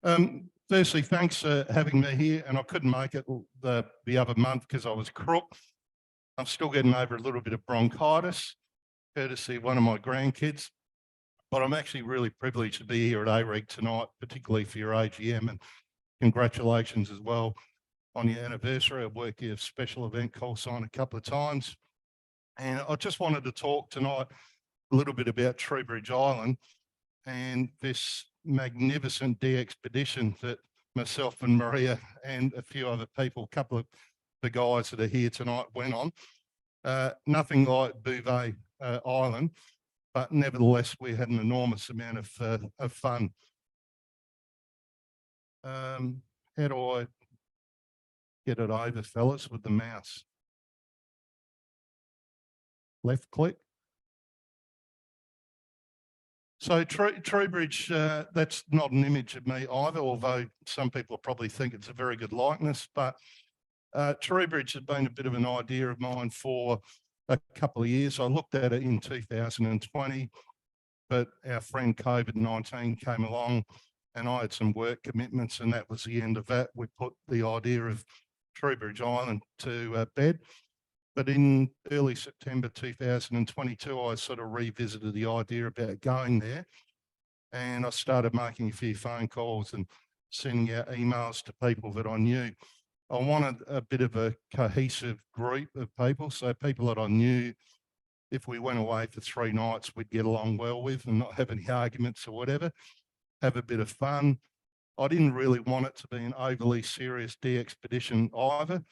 Firstly, thanks for having me here, and I couldn't make it the other month because I was crook. I'm still getting over a little bit of bronchitis, courtesy of one of my grandkids, but I'm actually really privileged to be here at AREG tonight, particularly for your AGM, and congratulations as well on your anniversary. I've worked your special event call sign a couple of times, and I just wanted to talk tonight a little bit about Treebridge Island and this magnificent DXpedition that myself and Maria and a few other people, a couple of the guys that are here tonight went on. Nothing like Bouvet Island, but nevertheless, we had an enormous amount of fun. How do I get it over, fellas, with the mouse? Left click. So Treebridge, that's not an image of me either, although some people probably think it's a very good likeness, but Treebridge has been a bit of an idea of mine for a couple of years. I looked at it in 2020, but our friend COVID-19 came along and I had some work commitments, and that was the end of that. We put the idea of Treebridge Island to bed. But in early September 2022, I sort of revisited the idea about going there, and I started making a few phone calls and sending out emails to people that I knew. I wanted a bit of a cohesive group of people, so people that I knew, if we went away for 3 nights, we'd get along well with and not have any arguments or whatever, have a bit of fun. I didn't really want it to be an overly serious DXpedition either,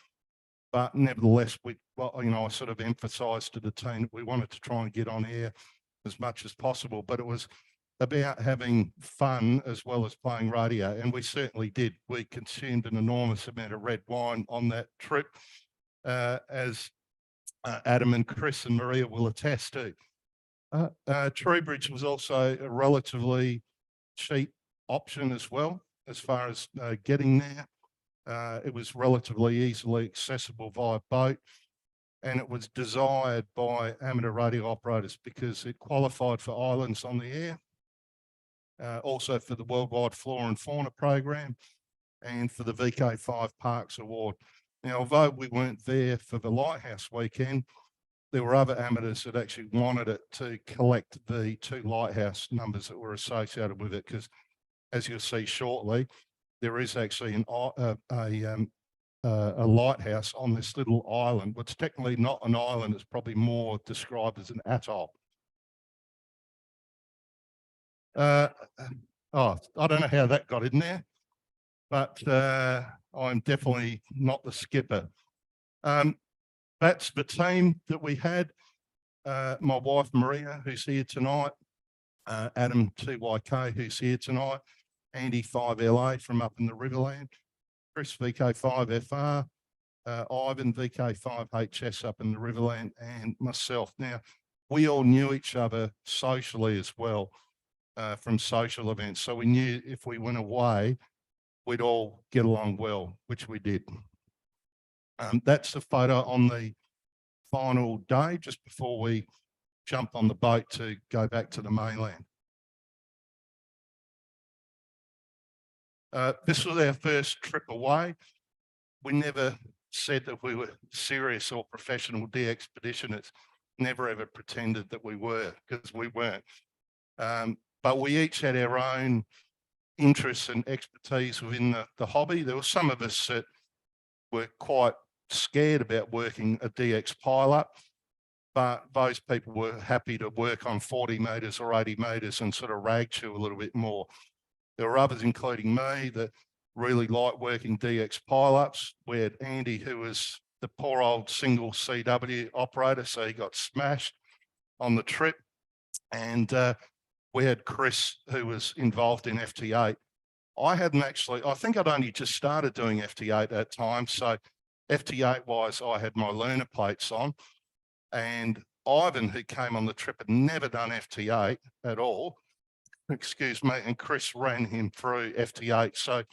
but nevertheless, I sort of emphasised to the team that we wanted to try and get on air as much as possible, but it was about having fun as well as playing radio, and we certainly did. We consumed an enormous amount of red wine on that trip, as Adam and Chris and Maria will attest to. Treebridge was also a relatively cheap option as well, as far as getting there. It was relatively easily accessible via boat, and it was desired by amateur radio operators because it qualified for islands on the air, also for the Worldwide Flora and Fauna Program, and for the VK5 Parks Award. Now, although we weren't there for the Lighthouse weekend, there were other amateurs that actually wanted it to collect the 2 lighthouse numbers that were associated with it, because as you'll see shortly, there is actually a lighthouse on this little island. What's technically not an island, it's probably more described as an atoll. I don't know how that got in there, but I'm definitely not the skipper. That's the team that we had. My wife, Maria, who's here tonight, Adam 2YK, who's here tonight, Andy 5LA from up in the Riverland, Chris VK5FR, Ivan VK5HS up in the Riverland, and myself. Now, we all knew each other socially as well, from social events. So we knew if we went away, we'd all get along well, which we did. That's the photo on the final day, just before we jumped on the boat to go back to the mainland. This was our first trip away. We never said that we were serious or professional DXpeditionists, never ever pretended that we were, because we weren't. But we each had our own interests and expertise within the hobby. There were some of us that were quite scared about working a DX pile-up, but those people were happy to work on 40 metres or 80 metres and sort of rag chew a little bit more. There were others, including me, that really liked working DX pile-ups. We had Andy, who was the poor old single CW operator, so he got smashed on the trip. And we had Chris, who was involved in FT8. I think I'd only just started doing FT8 at that time. So FT8-wise, I had my learner plates on. And Ivan, who came on the trip, had never done FT8 at all. Excuse me, and Chris ran him through FT8. So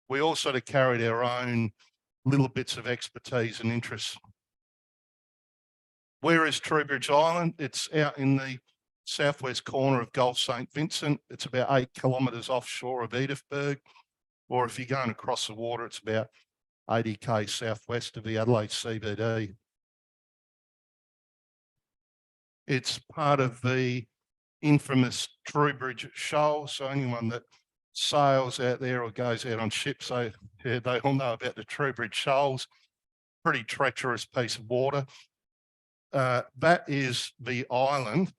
we all sort of carried our own little bits of expertise and interests. Where is Treebridge Island? It's out in the southwest corner of Gulf St. Vincent. It's about 8 kilometres offshore of Edithburgh. or if you're going across the water, it's about 80k southwest of the Adelaide CBD. It's part of the infamous Trowbridge Shoal. So anyone that sails out there or goes out on ships, so yeah, they all know about the Trowbridge Shoals. Pretty treacherous piece of water. That is the island,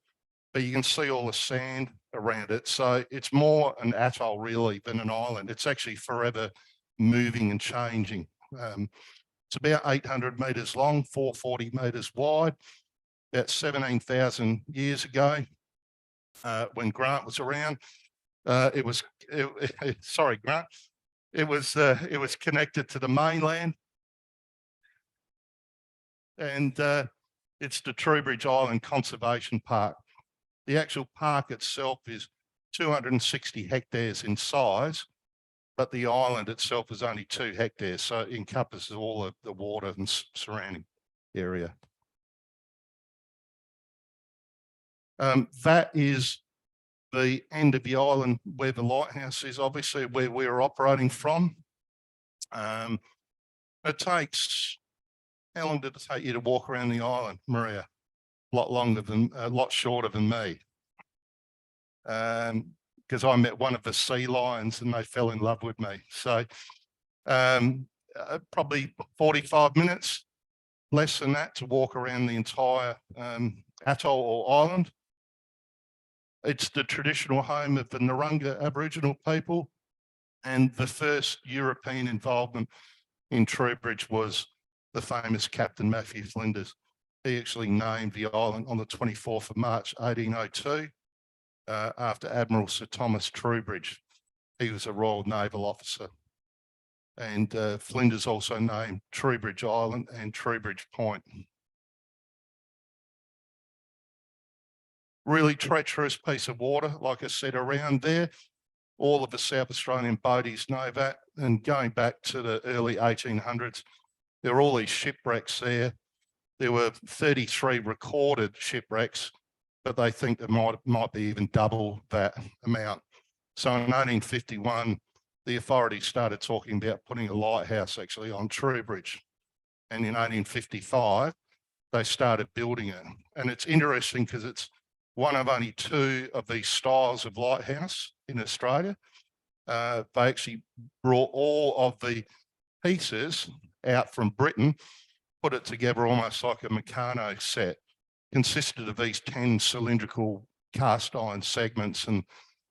but you can see all the sand around it. So it's more an atoll really than an island. It's actually forever moving and changing. It's about 800 metres long, 440 metres wide. About 17,000 years ago, when Grant was around, sorry, Grant, it was connected to the mainland, and it's the Trowbridge Island Conservation Park. The actual park itself is 260 hectares in size, but the island itself is only 2 hectares, so it encompasses all of the water and surrounding area. That is the end of the island where the lighthouse is, obviously where we're operating from. It takes, how long did it take you to walk around the island, Maria? A lot shorter than me. Because I met one of the sea lions and they fell in love with me. So probably 45 minutes, less than that, to walk around the entire atoll or island. It's the traditional home of the Narungga Aboriginal people, and the first European involvement in Trowbridge was the famous Captain Matthew Flinders. He actually named the island on the 24th of March, 1802, after Admiral Sir Thomas Trowbridge. He was a Royal Naval officer. And Flinders also named Trowbridge Island and Trowbridge Point. Really treacherous piece of water, like I said, around there. All of the South Australian boaties know that. And going back to the early 1800s, there were all these shipwrecks there. There were 33 recorded shipwrecks, but they think there might be even double that amount. So in 1851, the authorities started talking about putting a lighthouse actually on Trowbridge. And in 1855, they started building it. And it's interesting because it's one of only 2 of these styles of lighthouse in Australia. They actually brought all of the pieces out from Britain, put it together almost like a Meccano set, consisted of these 10 cylindrical cast iron segments, and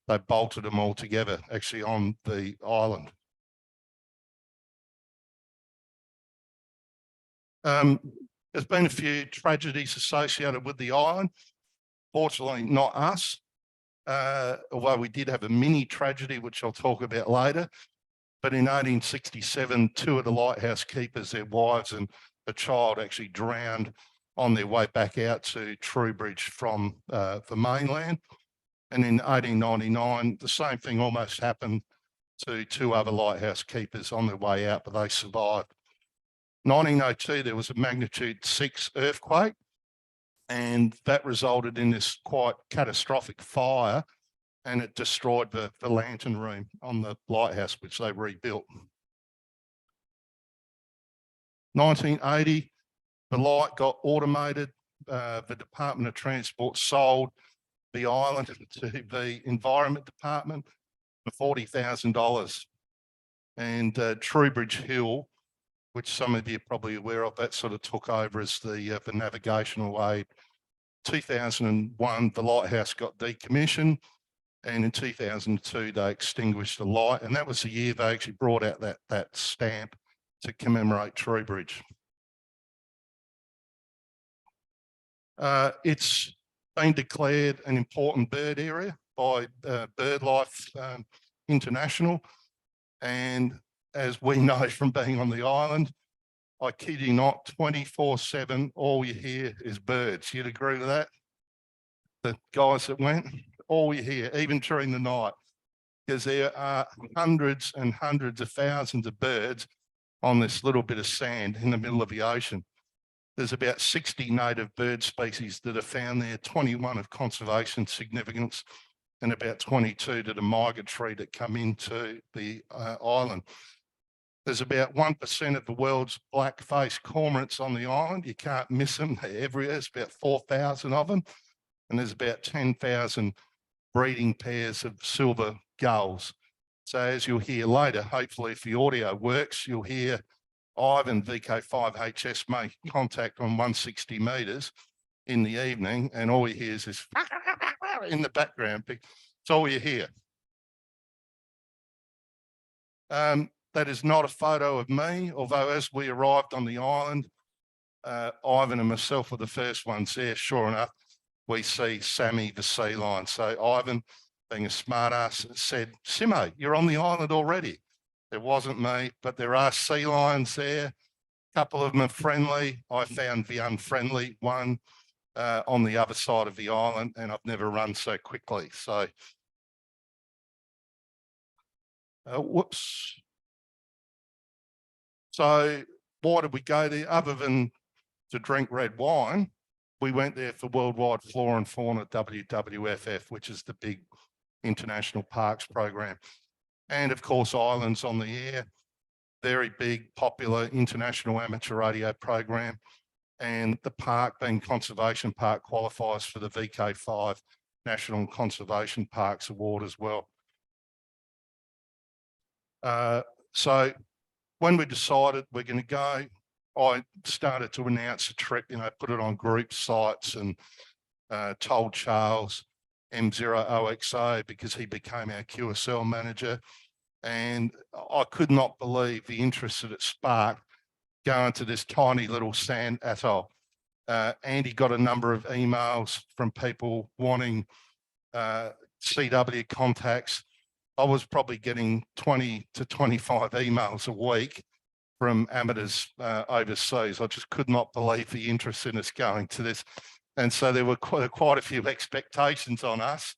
they bolted them all together actually on the island. There's been a few tragedies associated with the island. Fortunately, not us, although we did have a mini tragedy, which I'll talk about later. But in 1867, 2 of the lighthouse keepers, their wives and a child, actually drowned on their way back out to Trowbridge from the mainland. And in 1899, the same thing almost happened to 2 other lighthouse keepers on their way out, but they survived. 1902, there was a magnitude 6 earthquake, and that resulted in this quite catastrophic fire, and it destroyed the lantern room on the lighthouse, which they rebuilt. 1980, the light got automated. The Department of Transport sold the island to the Environment Department for $40,000. And Trowbridge Hill, which some of you are probably aware of, that sort of took over as the navigational aid. 2001, the lighthouse got decommissioned, and in 2002, they extinguished the light, and that was the year they actually brought out that stamp to commemorate Trowbridge. It's been declared an important bird area by BirdLife International, and as we know from being on the island, I kid you not, 24/7, all you hear is birds. You'd agree with that? The guys that went, all you hear, even during the night, because there are hundreds and hundreds of thousands of birds on this little bit of sand in the middle of the ocean. There's about 60 native bird species that are found there, 21 of conservation significance, and about 22 to the migratory that come into the island. There's about 1% of the world's black-faced cormorants on the island. You can't miss them. They're everywhere. There's about 4,000 of them. And there's about 10,000 breeding pairs of silver gulls. So as you'll hear later, hopefully if the audio works, you'll hear Ivan VK5HS make contact on 160 metres in the evening, and all he hears is in the background. That's all you hear. That is not a photo of me, although as we arrived on the island, Ivan and myself were the first ones there. Sure enough, we see Sammy the sea lion. So Ivan, being a smart ass, said, "Simo, you're on the island already." It wasn't me, but there are sea lions there. A couple of them are friendly. I found the unfriendly one on the other side of the island, and I've never run so quickly. So, whoops. So why did we go there? Other than to drink red wine, we went there for Worldwide Flora and Fauna, WWFF, which is the big international parks program. And of course, Islands on the Air, very big, popular international amateur radio program. And the park, being Conservation Park, qualifies for the VK5 National Conservation Parks Award as well. So when we decided we're going to go, I started to announce a trip, put it on group sites, and told Charles M0OXO, because he became our QSL manager. And I could not believe the interest that it sparked going to this tiny little sand atoll. Andy got a number of emails from people wanting CW contacts. I was probably getting 20 to 25 emails a week from amateurs overseas. I just could not believe the interest in us going to this. And so there were quite a few expectations on us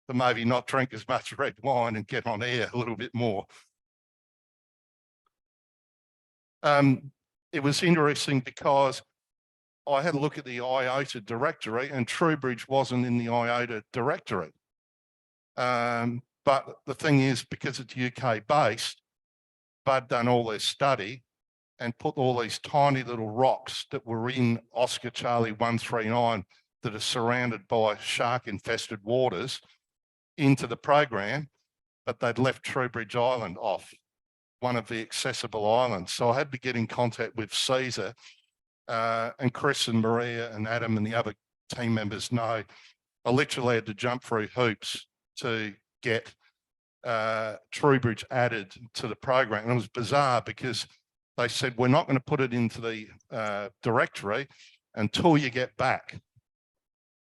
to maybe not drink as much red wine and get on air a little bit more. It was interesting because I had a look at the IOTA directory, and Trowbridge wasn't in the IOTA directory. But the thing is, because it's UK based, they'd done all their study and put all these tiny little rocks that were in Oscar Charlie 139 that are surrounded by shark infested waters into the program, but they'd left Trowbridge Island off, one of the accessible islands. So I had to get in contact with Caesar, and Chris and Maria and Adam and the other team members know I literally had to jump through hoops to get Trowbridge added to the program. And it was bizarre because they said, we're not going to put it into the directory until you get back.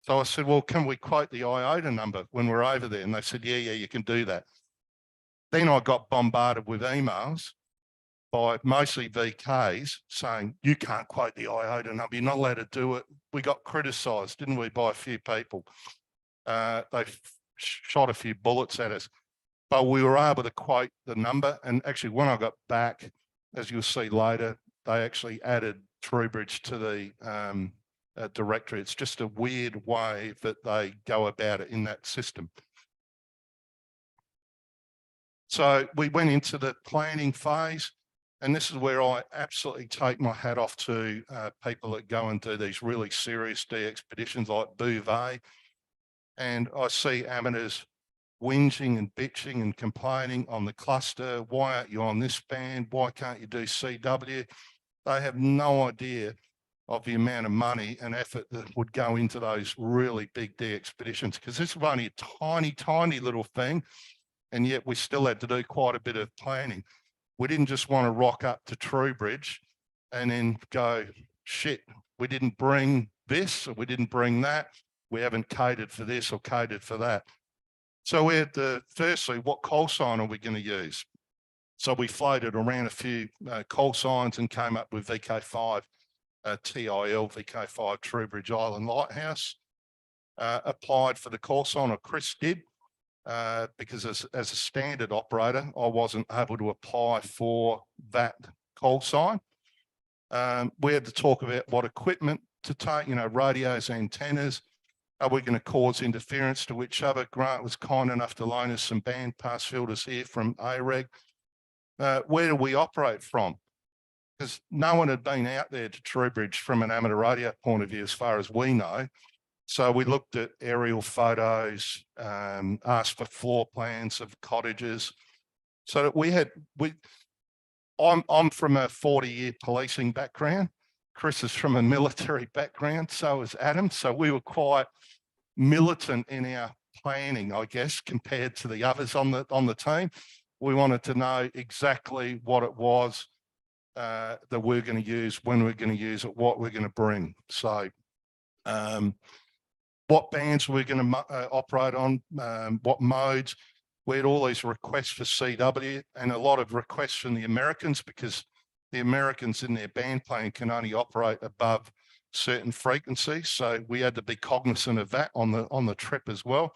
So I said, well, can we quote the IOTA number when we're over there? And they said, yeah, you can do that. Then I got bombarded with emails by mostly VKs saying, you can't quote the IOTA number, you're not allowed to do it. We got criticised, didn't we, by a few people. They shot a few bullets at us, but we were able to quote the number. And actually, when I got back, as you'll see later, they actually added Trowbridge to the directory. It's just a weird way that they go about it in that system. So we went into the planning phase, and this is where I absolutely take my hat off to people that go and do these really serious DXpeditions like Bouvet. And I see amateurs whinging and bitching and complaining on the cluster. Why aren't you on this band? Why can't you do CW? They have no idea of the amount of money and effort that would go into those really big DXpeditions, because this was only a tiny little thing, and yet we still had to do quite a bit of planning. We didn't just want to rock up to Trowbridge and then go, shit, we didn't bring this or we didn't bring that. We haven't catered for this or catered for that. So we had to, firstly, what call sign are we going to use? So we floated around a few call signs and came up with VK5 TIL, VK5 Trowbridge Island Lighthouse. Applied for the call sign, or Chris did, because as a standard operator, I wasn't able to apply for that call sign. We had to talk about what equipment to take, radios, antennas, Are we going to cause interference to each other? Grant was kind enough to loan us some band pass filters here from AREG. Where do we operate from? Because no one had been out there to Trowbridge from an amateur radio point of view, as far as we know. So we looked at aerial photos, asked for floor plans of cottages, so that I'm from a 40-year policing background. Chris is from a military background, so is Adam. So we were quite militant in our planning, I guess, compared to the others on the team. We wanted to know exactly what it was that we're going to use, when we're going to use it, what we're going to bring. So what bands we're going to operate on, what modes. We had all these requests for CW and a lot of requests from the Americans, because the Americans in their band plan can only operate above certain frequencies. So we had to be cognizant of that on the trip as well.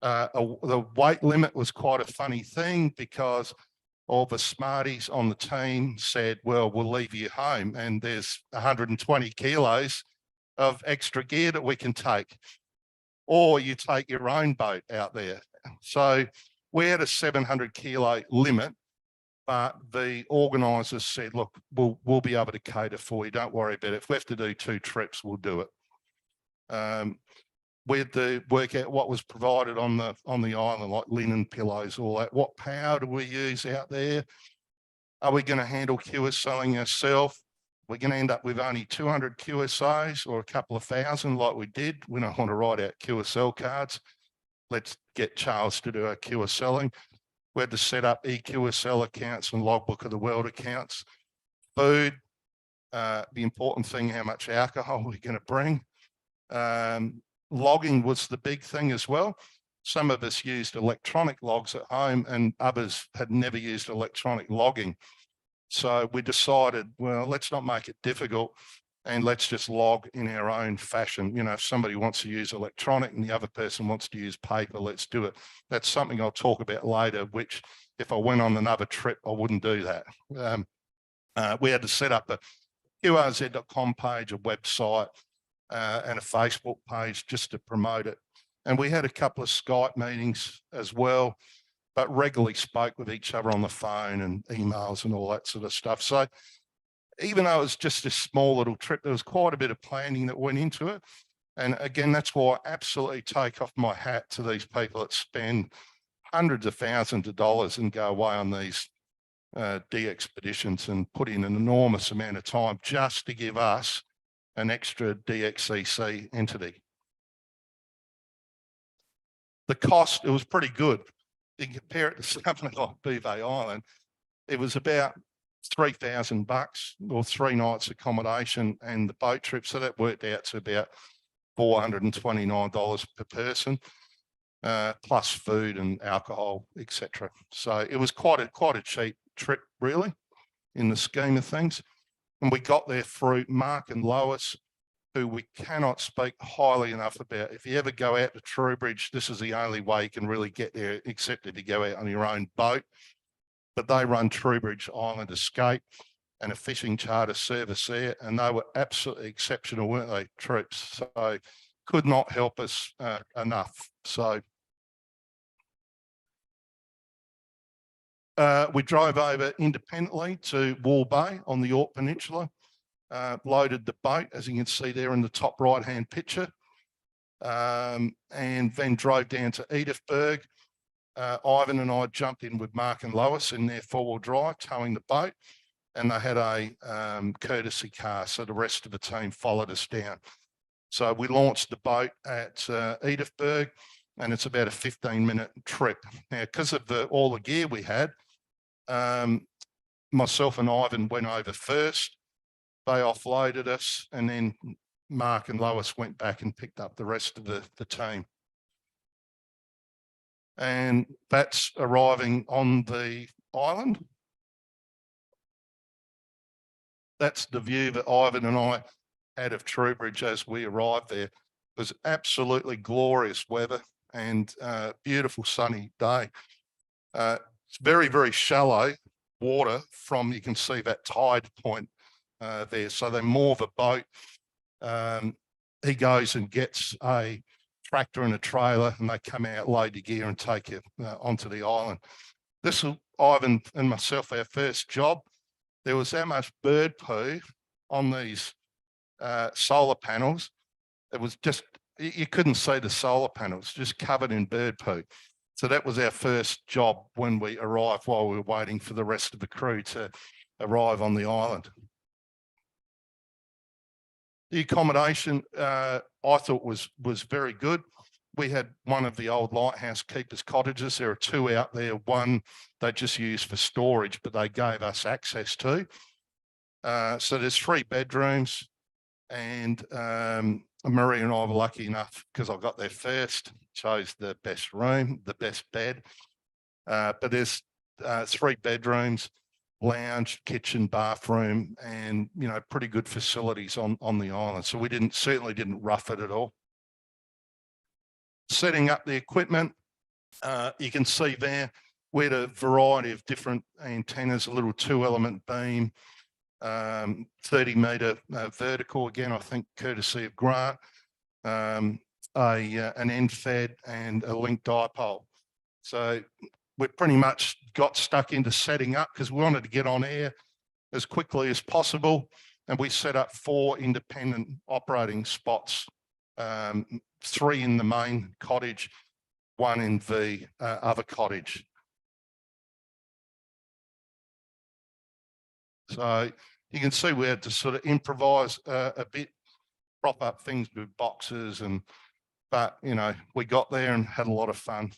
The weight limit was quite a funny thing, because all the smarties on the team said, well, we'll leave you home and there's 120 kilos of extra gear that we can take, or you take your own boat out there. So we had a 700 kilo limit, but the organisers said, look, we'll be able to cater for you, don't worry about it. If we have to do 2 trips, we'll do it. We had to work out what was provided on the island, like linen pillows, all that. What power do we use out there? Are we going to handle QSLing ourselves? We're going to end up with only 200 QSOs or a couple of thousand like we did. We don't want to write out QSL cards. Let's get Charles to do our QSLing. We had to set up EQSL accounts and logbook of the world accounts. Food, the important thing, how much alcohol we're going to bring. Logging was the big thing as well. Some of us used electronic logs at home and others had never used electronic logging. So we decided, well, let's not make it difficult and let's just log in our own fashion. You know, if somebody wants to use electronic and the other person wants to use paper, let's do it. That's something I'll talk about later, which if I went on another trip, I wouldn't do that. We had to set up a qrz.com page, a website, and a Facebook page just to promote it. And we had a couple of Skype meetings as well, but regularly spoke with each other on the phone and emails and all that sort of stuff. So even though it was just a small little trip, there was quite a bit of planning that went into it. And again, that's why I absolutely take off my hat to these people that spend hundreds of thousands of dollars and go away on these DXpeditions and put in an enormous amount of time just to give us an extra DXCC entity. The cost, it was pretty good. You can compare it to something like Bouvet Island, it was about $3,000 or 3 nights accommodation and the boat trip. So that worked out to about $429 per person, plus food and alcohol, etc. So it was quite a cheap trip, really, in the scheme of things. And we got there through Mark and Lois, who we cannot speak highly enough about. If you ever go out to Trowbridge, this is the only way you can really get there, except if you go out on your own boat. But they run Trowbridge Island Escape and a fishing charter service there, and they were absolutely exceptional, weren't they, troops? So could not help us enough. So we drove over independently to Wall Bay on the York Peninsula, loaded the boat, as you can see there in the top right-hand picture, and then drove down to Edithburgh. Ivan and I jumped in with Mark and Lois in their 4-wheel drive, towing the boat, and they had a courtesy car, so the rest of the team followed us down. So we launched the boat at Edithburgh, and it's about a 15-minute trip. Now, because of all the gear we had, myself and Ivan went over first. They offloaded us, and then Mark and Lois went back and picked up the rest of the team. And that's arriving on the island. That's the view that Ivan and I had of Trowbridge as we arrived there. It was absolutely glorious weather and beautiful sunny day. It's very, very shallow water from, you can see that tide point there. So they moor the boat he goes and gets a tractor and a trailer, and they come out, load your gear and take you onto the island. This was Ivan and myself, our first job. There was that much bird poo on these solar panels. It was just, you couldn't see the solar panels, just covered in bird poo. So that was our first job when we arrived, while we were waiting for the rest of the crew to arrive on the island. The accommodation, I thought was very good. We had one of the old lighthouse keepers' cottages. There are two out there. One they just used for storage, but they gave us access to. So there's 3 bedrooms, and Marie and I were lucky enough, because I got there first, chose the best room, the best bed. But there's 3 bedrooms, lounge, kitchen, bathroom, and pretty good facilities on the island. So we certainly didn't rough it at all. Setting up the equipment, you can see there we had a variety of different antennas, a little 2-element beam, 30-metre vertical, again, I think courtesy of Grant, an end fed and a link dipole. So we pretty much got stuck into setting up because we wanted to get on air as quickly as possible, and we set up 4 independent operating spots, 3 in the main cottage, 1 in the other cottage. So you can see we had to sort of improvise a bit, prop up things with boxes, but we got there and had a lot of fun.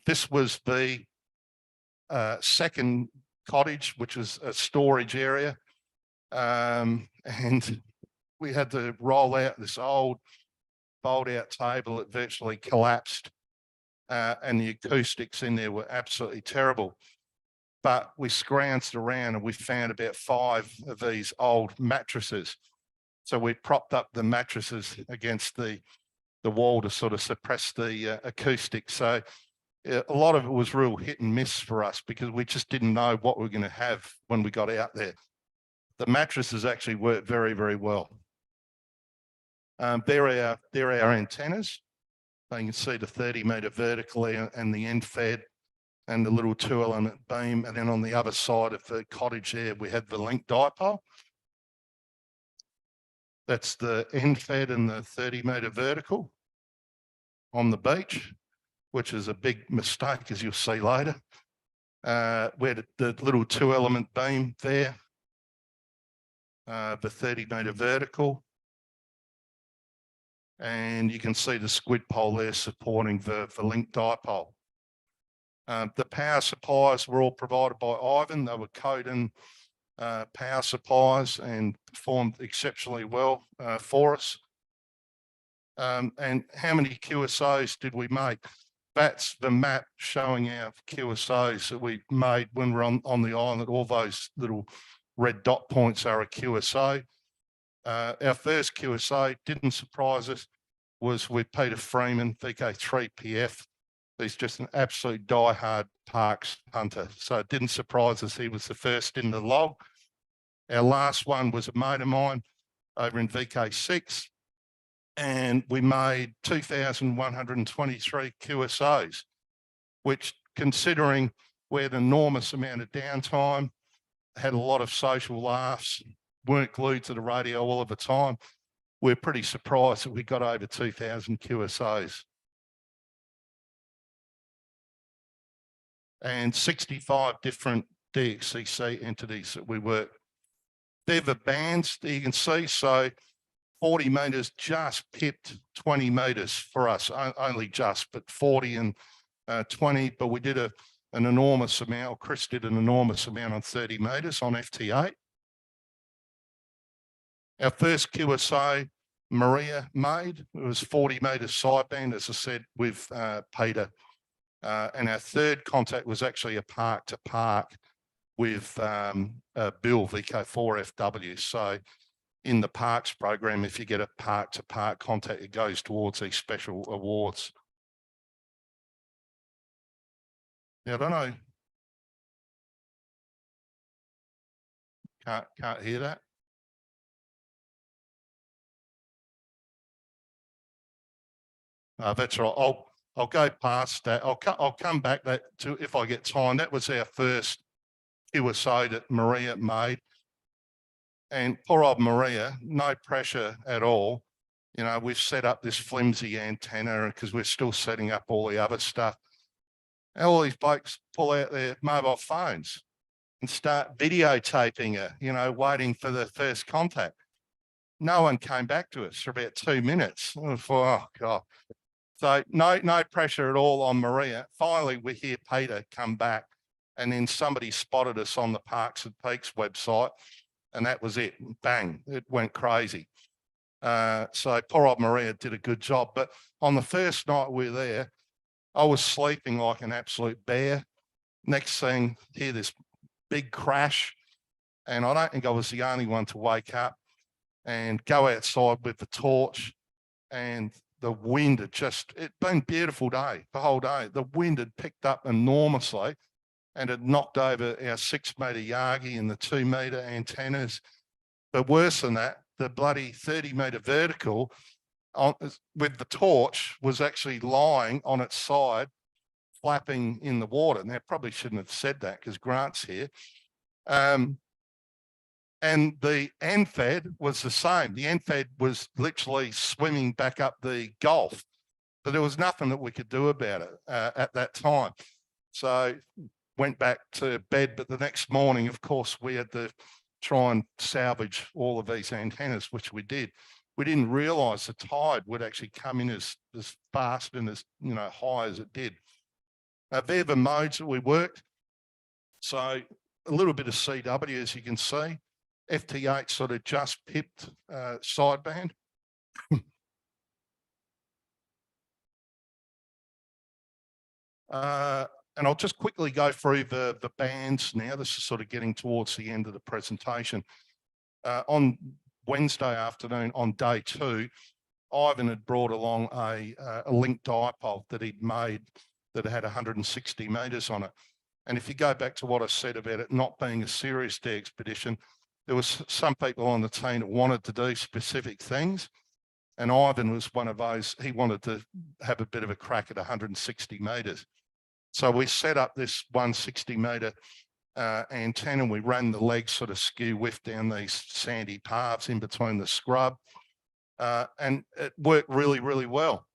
This was the second cottage, which was a storage area, and we had to roll out this old fold-out table that virtually collapsed, and the acoustics in there were absolutely terrible. But we scrounged around and we found about 5 of these old mattresses. So we propped up the mattresses against the wall to sort of suppress the acoustics. So a lot of it was real hit and miss for us, because we just didn't know what we were going to have when we got out there. The mattresses actually worked very, very well. There are our antennas. So you can see the 30-metre vertically and the end fed and the little 2-element beam. And then on the other side of the cottage there, we had the link dipole. That's the end fed and the 30-metre vertical on the beach, which is a big mistake, as you'll see later. We had the little 2-element beam there, the 30-metre vertical. And you can see the squid pole there supporting the link dipole. The power supplies were all provided by Ivan. They were Hayden power supplies and performed exceptionally well for us. And how many QSOs did we make? That's the map showing our QSOs that we made when we're on the island. All those little red dot points are a QSO. Our first QSO, didn't surprise us, was with Peter Freeman, VK3PF. He's just an absolute diehard parks hunter. So it didn't surprise us he was the first in the log. Our last one was a mate of mine over in VK6, and we made 2,123 QSOs, which, considering we had an enormous amount of downtime, had a lot of social laughs, weren't glued to the radio all of the time, we're pretty surprised that we got over 2,000 QSOs. And 65 different DXCC entities that we work. They're the bands that you can see. So 40 metres just pipped 20 metres for us, only just, but 40 and 20. But we did an enormous amount, or Chris did an enormous amount on 30 metres on FT8. Our first QSO, Maria made, it was 40 metres sideband, as I said, with Peter. And our third contact was actually a park to park with Bill, VK4FW. So in the parks program, if you get a park to park contact, it goes towards these special awards. Now, I don't know. Can't hear that. That's right. I'll go past that. I'll come back to if I get time. That was our first QSO that Maria made. And poor old Maria, no pressure at all. You know, we've set up this flimsy antenna because we're still setting up all the other stuff. And all these blokes pull out their mobile phones and start videotaping her, you know, waiting for the first contact. No one came back to us for about 2 minutes. Oh, God. So no pressure at all on Maria. Finally, we hear Peter come back, and then somebody spotted us on the Parks and Peaks website, and that was it. Bang, it went crazy. So poor old Maria did a good job. But on the first night we were there, I was sleeping like an absolute bear. Next thing, hear this big crash, and I don't think I was the only one to wake up and go outside with the torch, and the wind had it'd been a beautiful day, the whole day. The wind had picked up enormously and had knocked over our 6 metre Yagi and the 2 metre antennas. But worse than that, the bloody 30 metre vertical with the torch was actually lying on its side, flapping in the water. Now, I probably shouldn't have said that because Grant's here. And the NFED was the same. The NFED was literally swimming back up the Gulf, but there was nothing that we could do about it at that time. So went back to bed, but the next morning, of course, we had to try and salvage all of these antennas, which we did. We didn't realise the tide would actually come in as fast and as high as it did. They're the modes that we worked. So a little bit of CW, as you can see. FT8 sort of just pipped sideband. And I'll just quickly go through the bands now. This is sort of getting towards the end of the presentation. On Wednesday afternoon, on day 2, Ivan had brought along a link dipole that he'd made that had 160 metres on it. And if you go back to what I said about it not being a serious DXpedition, there was some people on the team that wanted to do specific things. And Ivan was one of those. He wanted to have a bit of a crack at 160 metres. So we set up this 160 metre antenna. We ran the legs sort of skew whiff down these sandy paths in between the scrub. And it worked really, really well.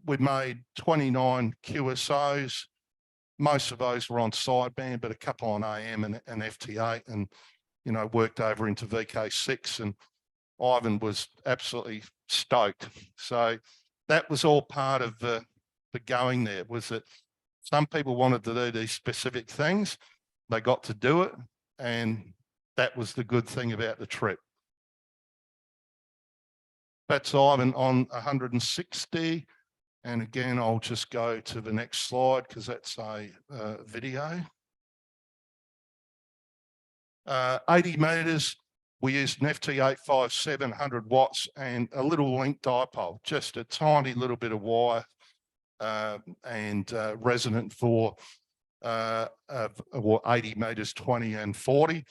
We made 29 QSOs. Most of those were on sideband, but a couple on AM and FT8, and worked over into VK6, and Ivan was absolutely stoked. So that was all part of the going there, was that some people wanted to do these specific things. They got to do it, and that was the good thing about the trip. That's Ivan on 160. And again, I'll just go to the next slide because that's a video. 80 metres, we used an FT857, 100 watts, and a little link dipole, just a tiny little bit of wire and resonant for 80 metres, 20 and 40.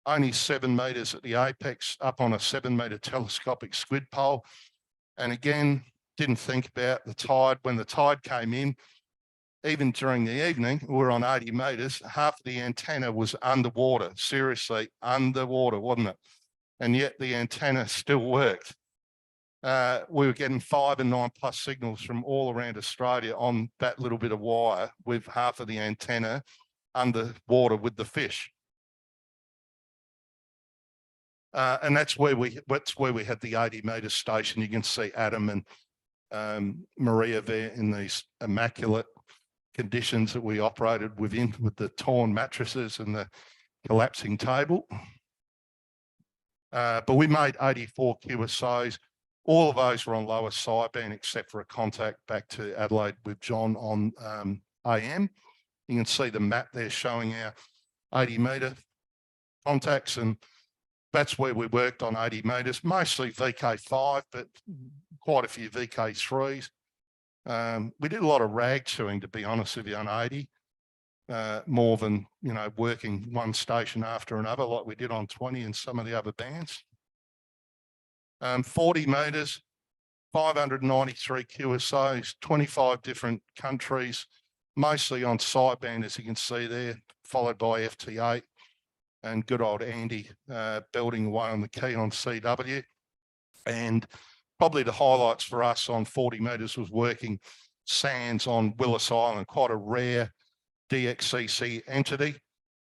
Only 7 metres at the apex, up on a 7 metre telescopic squid pole. And again, didn't think about the tide. When the tide came in, even during the evening, we were on 80 metres, half of the antenna was underwater, seriously underwater, wasn't it? And yet the antenna still worked. We were getting 5 and 9+ signals from all around Australia on that little bit of wire with half of the antenna underwater with the fish. And that's where we had the 80 metre station. You can see Adam and Maria there in these immaculate conditions that we operated within, with the torn mattresses and the collapsing table. But we made 84 QSOs. All of those were on lower sideband except for a contact back to Adelaide with John on AM. You can see the map there showing our 80 metre contacts, and that's where we worked on 80 metres, mostly VK5, but quite a few VK3s. We did a lot of rag chewing, to be honest with you, on 80, more than, working one station after another like we did on 20 and some of the other bands. 40 metres, 593 QSOs, 25 different countries, mostly on sideband, as you can see there, followed by FT8 and good old Andy building away on the key on CW. And probably the highlights for us on 40 metres was working sands on Willis Island, quite a rare DXCC entity.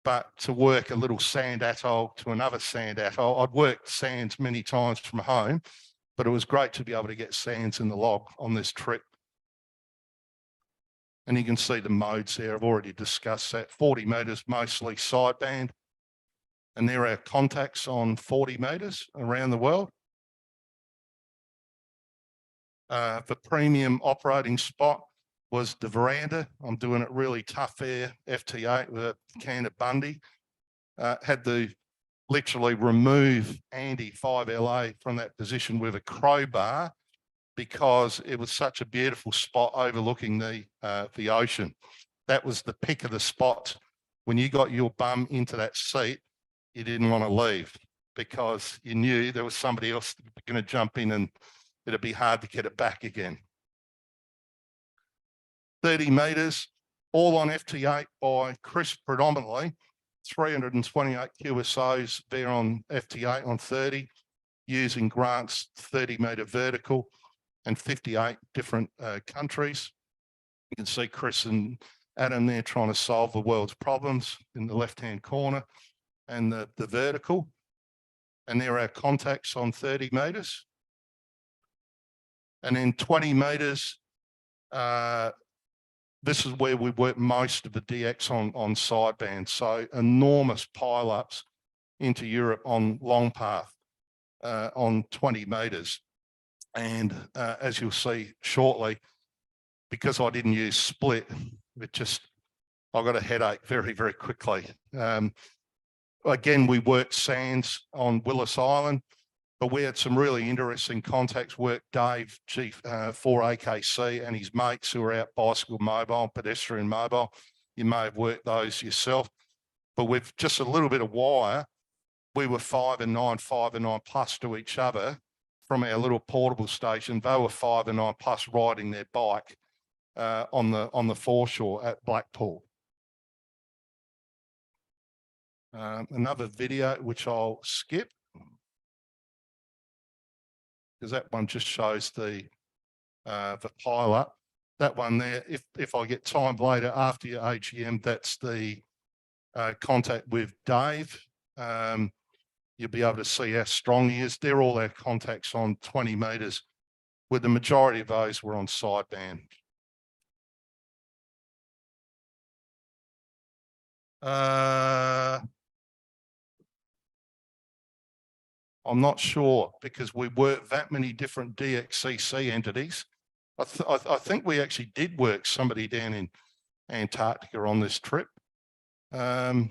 But to work a little sand atoll to another sand atoll, I'd worked sands many times from home, but it was great to be able to get sands in the log on this trip. And you can see the modes there. I've already discussed that. 40 metres, mostly sideband. And there are contacts on 40 metres around the world. The premium operating spot was the veranda. I'm doing it really tough there, FT8 with a can of Bundy. Had to literally remove Andy 5LA from that position with a crowbar because it was such a beautiful spot overlooking the ocean. That was the pick of the spot. When you got your bum into that seat, you didn't want to leave because you knew there was somebody else going to jump in and it'd be hard to get it back again. 30 metres, all on FT8 by Chris predominantly, 328 QSOs there on FT8 on 30, using Grant's 30-metre vertical and 58 different countries. You can see Chris and Adam there trying to solve the world's problems in the left-hand corner and the vertical. And there are our contacts on 30 metres. And then 20 metres, this is where we work most of the DX on sideband. So enormous pile-ups into Europe on long path on 20 metres. And as you'll see shortly, because I didn't use split, I got a headache very, very quickly. Again, we worked sands on Willis Island, but we had some really interesting contacts work. Dave, G4AKC and his mates who are out bicycle mobile, pedestrian mobile. You may have worked those yourself, but with just a little bit of wire, we were 5 and 9 plus to each other from our little portable station. They were 5 and 9 plus riding their bike on the foreshore at Blackpool. Another video which I'll skip, because that one just shows the pile up. That one there, if I get time later after your AGM, that's the contact with Dave. You'll be able to see how strong he is. They're all our contacts on 20 metres, where the majority of those were on sideband. I'm not sure, because we worked that many different DXCC entities. I think we actually did work somebody down in Antarctica on this trip. Yeah,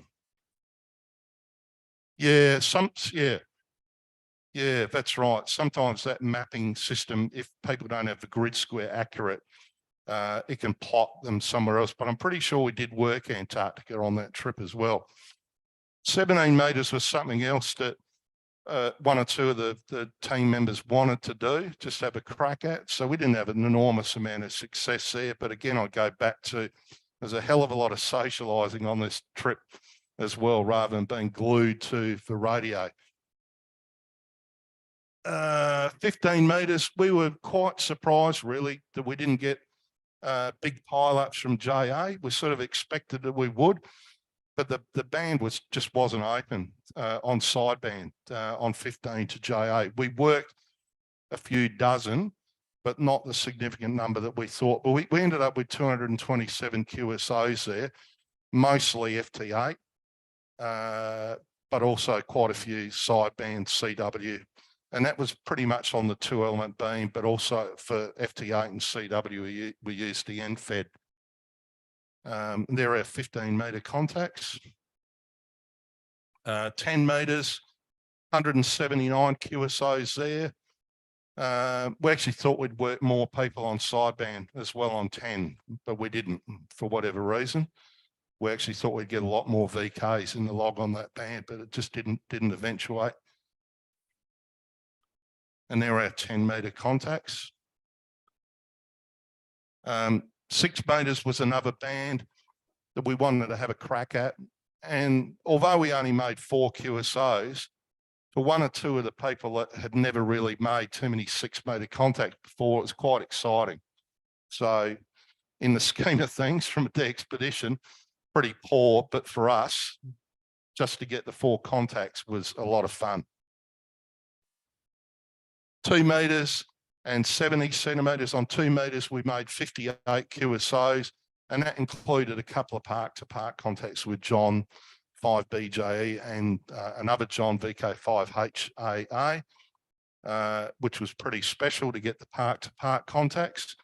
that's right. Sometimes that mapping system, if people don't have the grid square accurate, it can plot them somewhere else. But I'm pretty sure we did work Antarctica on that trip as well. 17 metres was something else that one or two of the team members wanted to do, just have a crack at. So we didn't have an enormous amount of success there. But again, I go back to, there's a hell of a lot of socialising on this trip as well, rather than being glued to the radio. 15 metres, we were quite surprised really that we didn't get big pile-ups from JA. We sort of expected that we would, but the band just wasn't open on sideband on 15 to JA. We worked a few dozen, but not the significant number that we thought. But we ended up with 227 QSOs there, mostly FT8, but also quite a few sideband CW. And that was pretty much on the 2-element beam, but also for FT8 and CW, we used the NFED. There are 15-metre contacts. 10 metres, 179 QSOs there. We actually thought we'd work more people on sideband as well on 10, but we didn't for whatever reason. We actually thought we'd get a lot more VKs in the log on that band, but it just didn't eventuate. And there are our 10-metre contacts. 6 metres was another band that we wanted to have a crack at. And although we only made 4 QSOs, for 1 or 2 of the people that had never really made too many 6 metre contacts before, it was quite exciting. So in the scheme of things, from a DXpedition, pretty poor, but for us, just to get the 4 contacts was a lot of fun. 2 metres and 70 centimetres. On 2 metres, we made 58 QSOs, and that included a couple of park-to-park contacts with John 5BJE and another John VK5HAA, which was pretty special to get the park-to-park contacts.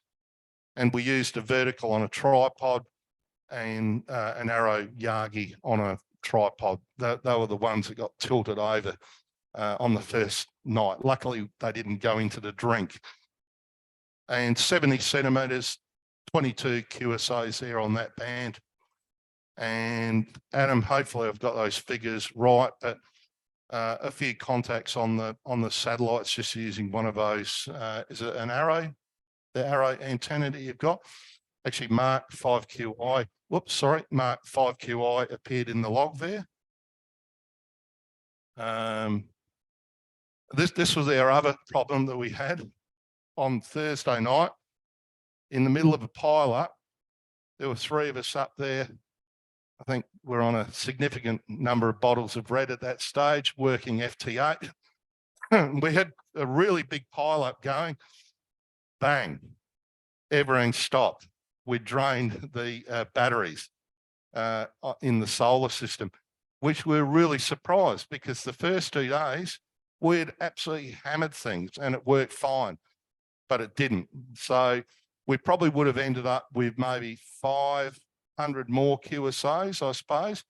And we used a vertical on a tripod and an arrow Yagi on a tripod. They were the ones that got tilted over on the first night. Luckily, they didn't go into the drink. And 70 centimetres, 22 QSOs there on that band. And Adam, hopefully I've got those figures right, but a few contacts on the satellites, just using one of those. Is it an arrow? The arrow antenna that you've got? Actually, Mark 5QI. Whoops, sorry, Mark 5QI appeared in the log there. This was our other problem that we had on Thursday night. In the middle of a pile-up, there were 3 of us up there. I think we're on a significant number of bottles of red at that stage, working FT8. We had a really big pile-up going. Bang, everything stopped. We drained the batteries in the solar system, which we're really surprised, because the first 2 days we had absolutely hammered things and it worked fine, but it didn't. So we probably would have ended up with maybe 500 more QSOs, I suppose.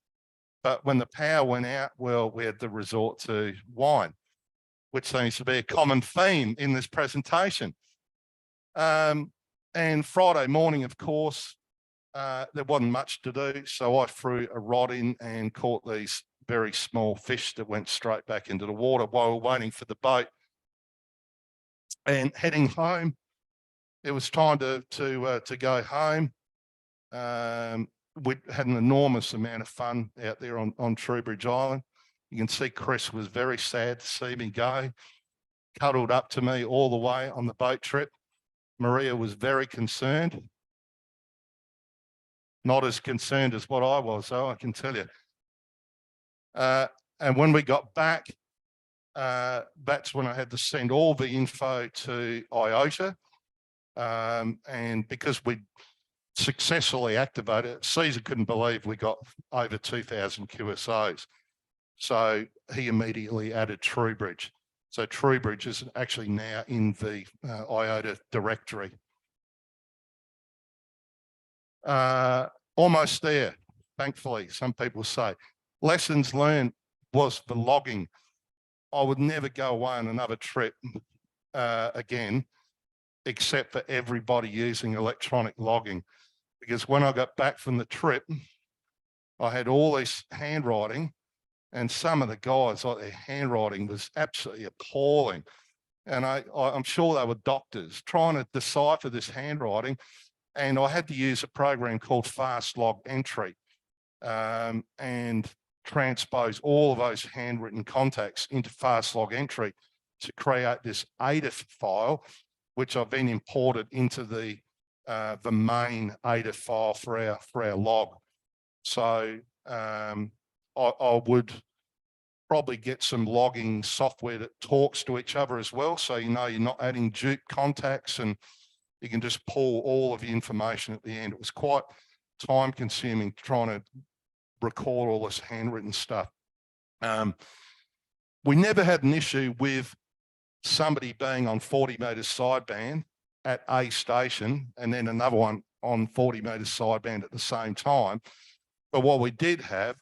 But when the power went out, well, we had to resort to wine, which seems to be a common theme in this presentation. And Friday morning, of course, there wasn't much to do. So I threw a rod in and caught these very small fish that went straight back into the water while we were waiting for the boat. And heading home, it was time to go home. We had an enormous amount of fun out there on Trowbridge Island. You can see Chris was very sad to see me go, cuddled up to me all the way on the boat trip. Maria was very concerned. Not as concerned as what I was, though, I can tell you. And when we got back, that's when I had to send all the info to IOTA. And because we successfully activated it, Caesar couldn't believe we got over 2,000 QSOs. So he immediately added Trowbridge. So Trowbridge is actually now in the IOTA directory. Almost there, thankfully, some people say. Lessons learned was the logging. I would never go away on another trip again, except for everybody using electronic logging. Because when I got back from the trip, I had all this handwriting, and some of the guys, like, their handwriting was absolutely appalling. And I'm sure they were doctors trying to decipher this handwriting. And I had to use a program called Fast Log Entry and transpose all of those handwritten contacts into Fast Log Entry to create this ADIF file, which I've then imported into the main ADIF file for our log. So I would probably get some logging software that talks to each other as well, so you know you're not adding dupe contacts, and you can just pull all of the information at the end. It was quite time consuming trying to record all this handwritten stuff. We never had an issue with somebody being on 40 metres sideband at a station and then another one on 40 metres sideband at the same time. But what we did have,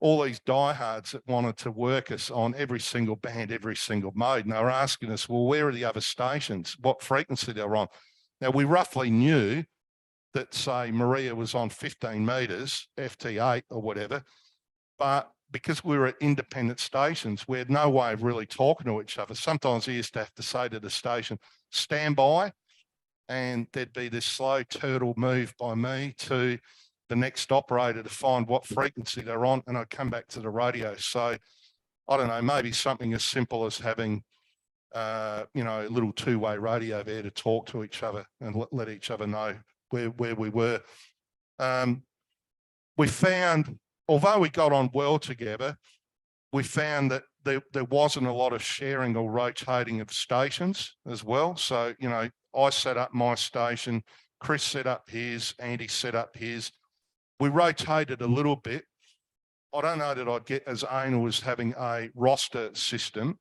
all these diehards that wanted to work us on every single band, every single mode, and they were asking us, well, where are the other stations? What frequency they're on? Now, we roughly knew that, say, Maria was on 15 metres, FT8 or whatever, but because we were at independent stations, we had no way of really talking to each other. Sometimes we used to have to say to the station, stand by, and there'd be this slow turtle move by me to the next operator to find what frequency they're on, and I'd come back to the radio. So I don't know, maybe something as simple as having, you know, a little two-way radio there to talk to each other and let each other know where we were. We found, although we got on well together, we found that there wasn't a lot of sharing or rotating of stations as well. So, you know, I set up my station, Chris set up his, Andy set up his. We rotated a little bit. I don't know that I'd get as anal as having a roster system,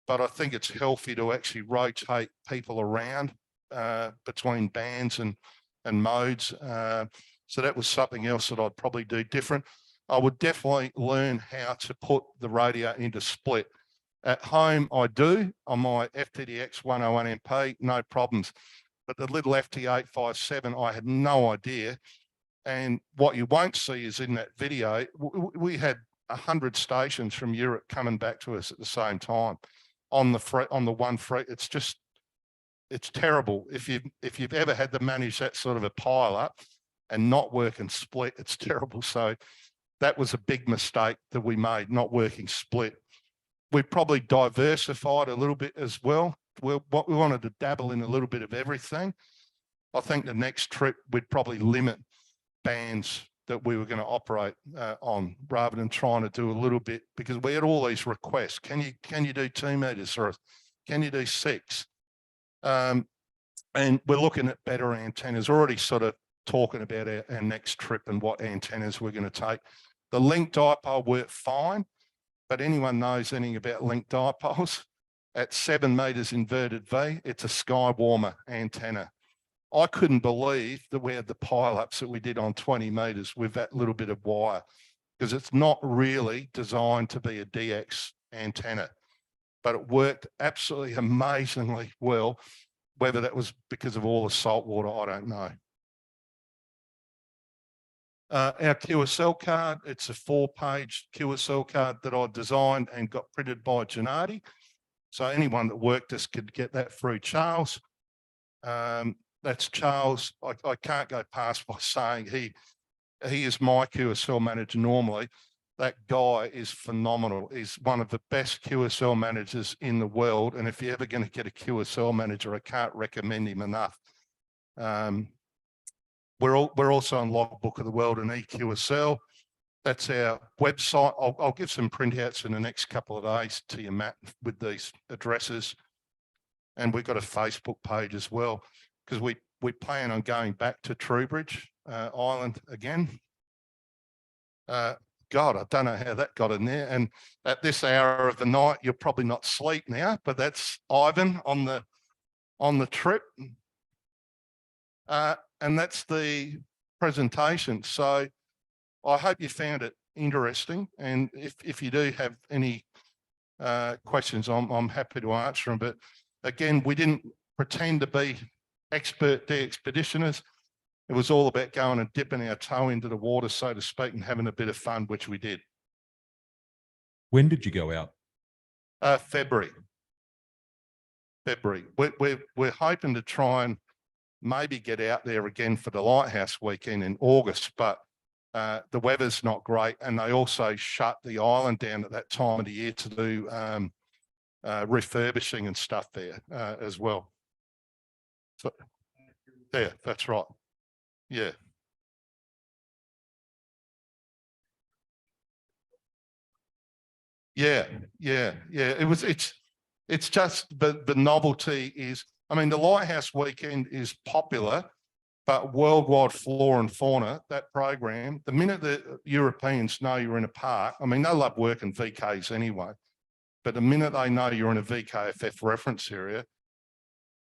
but I think it's healthy to actually rotate people around between bands and modes. So that was something else that I'd probably do different. I would definitely learn how to put the radio into split. At home, I do on my FTDX 101 MP, no problems. But the little FT857, I had no idea. And what you won't see is in that video, we had 100 stations from Europe coming back to us at the same time on the one free. It's just, it's terrible. If you've ever had to manage that sort of a pile up and not working split, it's terrible. So that was a big mistake that we made, not working split. We probably diversified a little bit as well. We wanted to dabble in a little bit of everything. I think the next trip we'd probably limit bands that we were going to operate on, rather than trying to do a little bit, because we had all these requests. Can you do 2 meters, or can you do 6? And we're looking at better antennas. Already sort of talking about our next trip and what antennas we're going to take. The link dipole worked fine, but anyone knows anything about link dipoles, at 7 meters inverted V, it's a sky warmer antenna. I couldn't believe that we had the pile-ups that we did on 20 meters with that little bit of wire, because it's not really designed to be a DX antenna, but it worked absolutely amazingly well. Whether that was because of all the salt water, I don't know. Our QSL card, it's a 4-page QSL card that I designed and got printed by Gennady. So anyone that worked us could get that through Charles. That's Charles. I can't go past by saying he is my QSL manager normally. That guy is phenomenal. He's one of the best QSL managers in the world. And if you're ever going to get a QSL manager, I can't recommend him enough. We're also on Logbook of the World and EQSL. That's our website. I'll give some printouts in the next couple of days to you, Matt, with these addresses. And we've got a Facebook page as well, because we plan on going back to Trowbridge Island again. God, I don't know how that got in there. And at this hour of the night, you're probably not asleep now, but that's Ivan on the trip. And that's the presentation. So I hope you found it interesting. And if you do have any questions, I'm happy to answer them. But again, we didn't pretend to be expert DXpeditioners. It was all about going and dipping our toe into the water, so to speak, and having a bit of fun, which we did. When did you go out? February. We're hoping to try and maybe get out there again for the Lighthouse weekend in August, but the weather's not great, and they also shut the island down at that time of the year to do refurbishing and stuff there as well. So, yeah, that's right. Yeah. Yeah. It's just the novelty is, I mean, the Lighthouse weekend is popular, but worldwide flora and fauna, that program, the minute the Europeans know you're in a park, I mean, they love working VKs anyway, but the minute they know you're in a VKFF reference area,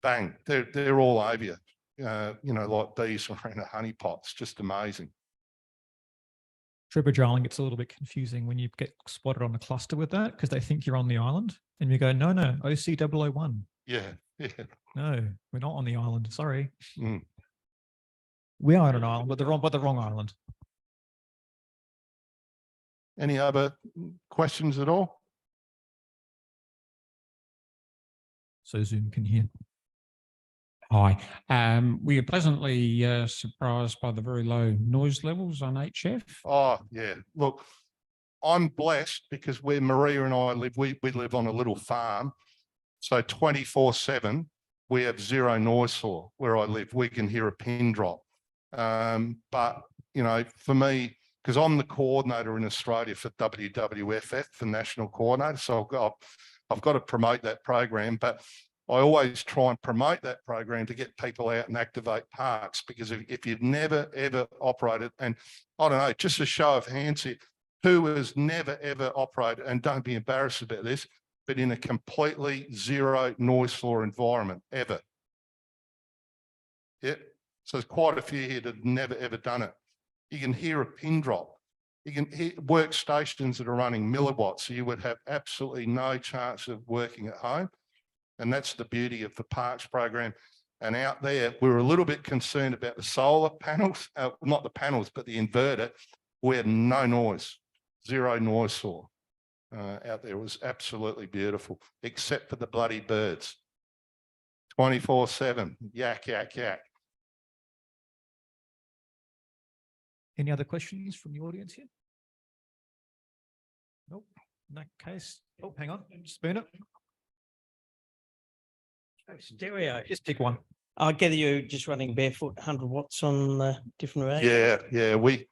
bang, they're all over you. You know, like bees around a honey pot. It's just amazing. Trowbridge Island gets a little bit confusing when you get spotted on a cluster with that, because they think you're on the island and you go, no, OC 001. Yeah. No, we're not on the island. Sorry. Mm. We are on an island, but the wrong island. Any other questions at all? So Zoom can hear. Hi. Were you pleasantly surprised by the very low noise levels on HF? Oh, yeah. Look, I'm blessed because where Maria and I live, we live on a little farm. So 24/7, we have zero noise floor where I live. We can hear a pin drop. But, you know, for me, because I'm the coordinator in Australia for WWFF, the national coordinator. So I've got to promote that program, but I always try and promote that program to get people out and activate parks, because if you've never, ever operated, and I don't know, just a show of hands here, who has never, ever operated, and don't be embarrassed about this, but in a completely zero noise floor environment, ever? Yeah. So there's quite a few here that have never, ever done it. You can hear a pin drop. You can hear workstations that are running milliwatts. So you would have absolutely no chance of working at home. And that's the beauty of the parks program. And out there, we're a little bit concerned about the solar panels, not the panels, but the inverter. We had no noise, zero noise floor out there. It was absolutely beautiful, except for the bloody birds. 24/7, yak, yak, yak. Any other questions from the audience here? Nope. In that case, oh, hang on, spoon it. Stereo. Just pick one. I gather you're just running barefoot 100 watts on different radios. Yeah. We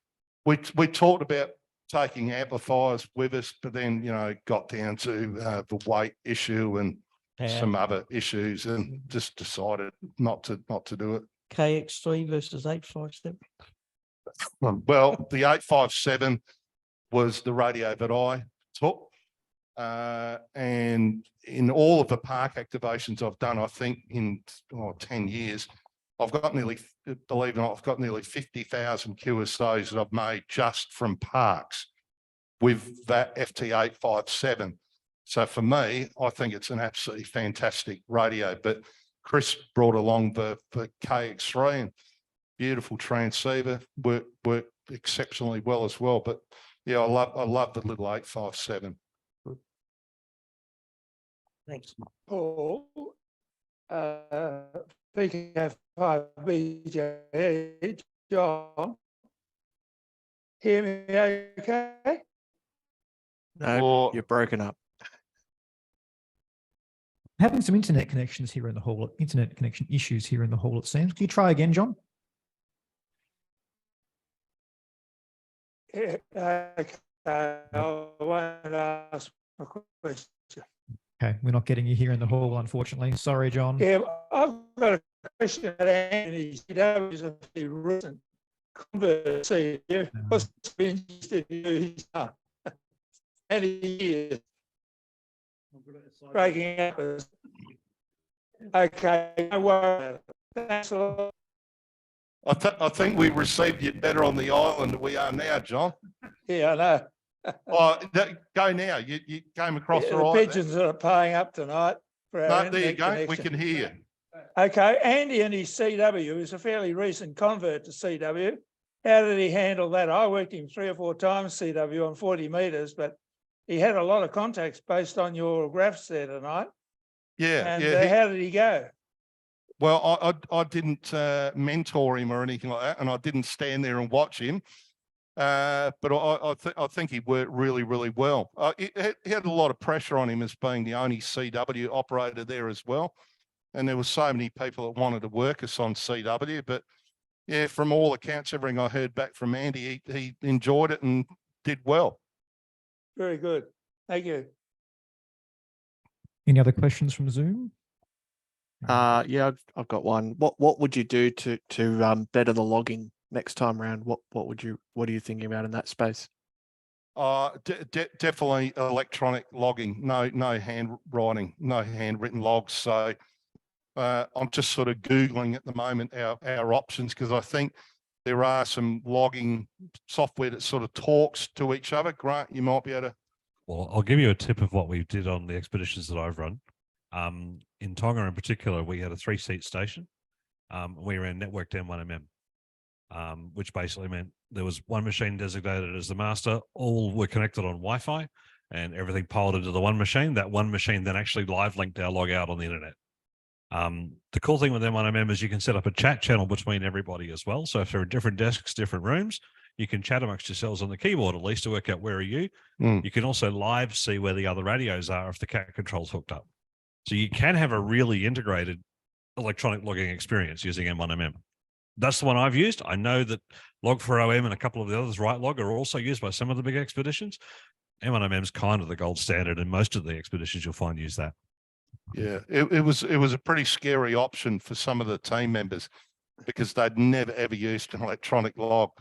talked about taking amplifiers with us, but then, you know, got down to the weight issue and some other issues, and just decided not to do it. KX3 versus 857. Well, the 857 was the radio that I took. And in all of the park activations I've done, I think in 10 years, I've got nearly, believe it or not, I've got nearly 50,000 QSOs that I've made just from parks with that FT857. So for me, I think it's an absolutely fantastic radio. But Chris brought along the KX3, and beautiful transceiver, worked exceptionally well as well. But yeah, I love the little 857. Thanks. Paul, PK5 BJ, John, hear me okay? No, Or- you're broken up. Having some internet connections here in the hall, internet connection issues here in the hall, it seems. Can you try again, John? Yeah, okay, I won't ask a question. Okay, we're not getting you here in the hall, unfortunately. Sorry, John. Yeah, I've got a question about Anthony CW, is a pretty recent convert to you. What's been interested in his son? And he is breaking up. Okay, no worry. Thanks a lot. I think we received you better on the island than we are now, John. Yeah, I know. Oh, go now. You came across Yeah, the the right. pigeons are paying up tonight. For our No, there you internet go. We connection. can hear you. Okay, Andy and his CW is a fairly recent convert to CW. How did he handle that? I worked him 3 or 4 times CW on 40 metres, but he had a lot of contacts based on your graphs there tonight. Yeah, And yeah. how did he go? Well, I didn't mentor him or anything like that, and I didn't stand there and watch him. But I think he worked really, really well. He had a lot of pressure on him as being the only CW operator there as well. And there were so many people that wanted to work us on CW. But yeah, from all accounts, everything I heard back from Andy, he enjoyed it and did well. Very good. Thank you. Any other questions from Zoom? Yeah, I've got one. What would you do to better the logging next time round? What are you thinking about in that space? Definitely electronic logging. No handwriting, no handwritten logs. So I'm just sort of Googling at the moment our options, because I think there are some logging software that sort of talks to each other. Grant, you might be able to. Well, I'll give you a tip of what we did on the expeditions that I've run. In Tonga in particular, we had a 3-seat station. We ran networked M1MM, which basically meant there was one machine designated as the master. All were connected on Wi-Fi, and everything piled into the one machine. That one machine then actually live linked our log out on the internet. The cool thing with M1MM is you can set up a chat channel between everybody as well. So if there are different desks, different rooms, you can chat amongst yourselves on the keyboard at least to work out where are you. Mm. You can also live see where the other radios are if the cat control's hooked up. So you can have a really integrated electronic logging experience using M1MM. That's the one I've used. I know that Log4OM and a couple of the others, RightLog, are also used by some of the big expeditions. M1MM is kind of the gold standard, and most of the expeditions you'll find use that. Yeah, it was a pretty scary option for some of the team members because they'd never ever used an electronic log.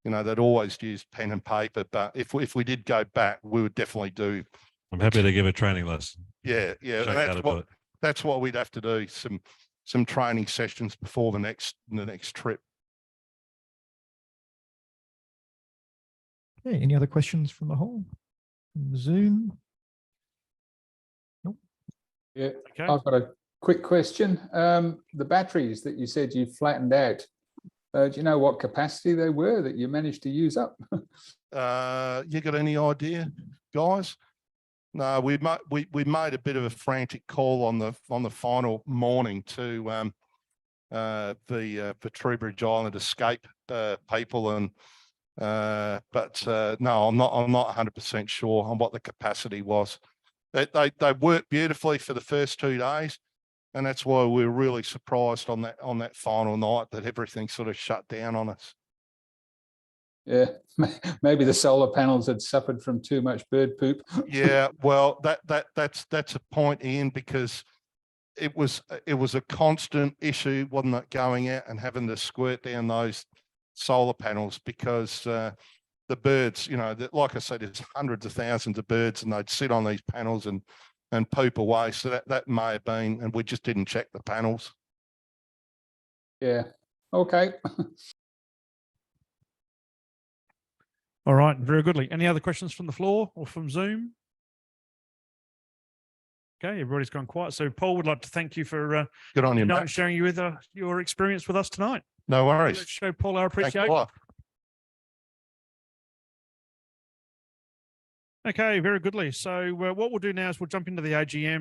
You know, they'd always used pen and paper. But if we did go back, we would definitely do. I'm happy to give a training lesson. Yeah, yeah, Show you how to do it. that's what we'd have to do. Some training sessions before the next trip. Okay, any other questions from the hall? From Zoom? Nope. Yeah, Okay. I've got a quick question. The batteries that you said you flattened out, do you know what capacity they were that you managed to use up? You got any idea, guys? No, we made a bit of a frantic call on the final morning to the Trowbridge Island escape people, and but no, I'm not 100% sure on what the capacity was. They worked beautifully for the first 2 days, and that's why we were really surprised on that final night that everything sort of shut down on us. Yeah, maybe the solar panels had suffered from too much bird poop. Yeah, well, that's a point, Ian, because it was a constant issue, wasn't it, going out and having to squirt down those solar panels because the birds, you know, like I said, there's hundreds of thousands of birds, and they'd sit on these panels and poop away. So that may have been, and we just didn't check the panels. Yeah. Okay. All right, very goodly. Any other questions from the floor or from Zoom? Okay, everybody's gone quiet. So Paul would like to thank you for Good on you, Matt. sharing with your experience with us tonight. No Let's worries. show Paul our Thanks a appreciation. lot. Okay, very goodly. So what we'll do now is we'll jump into the AGM.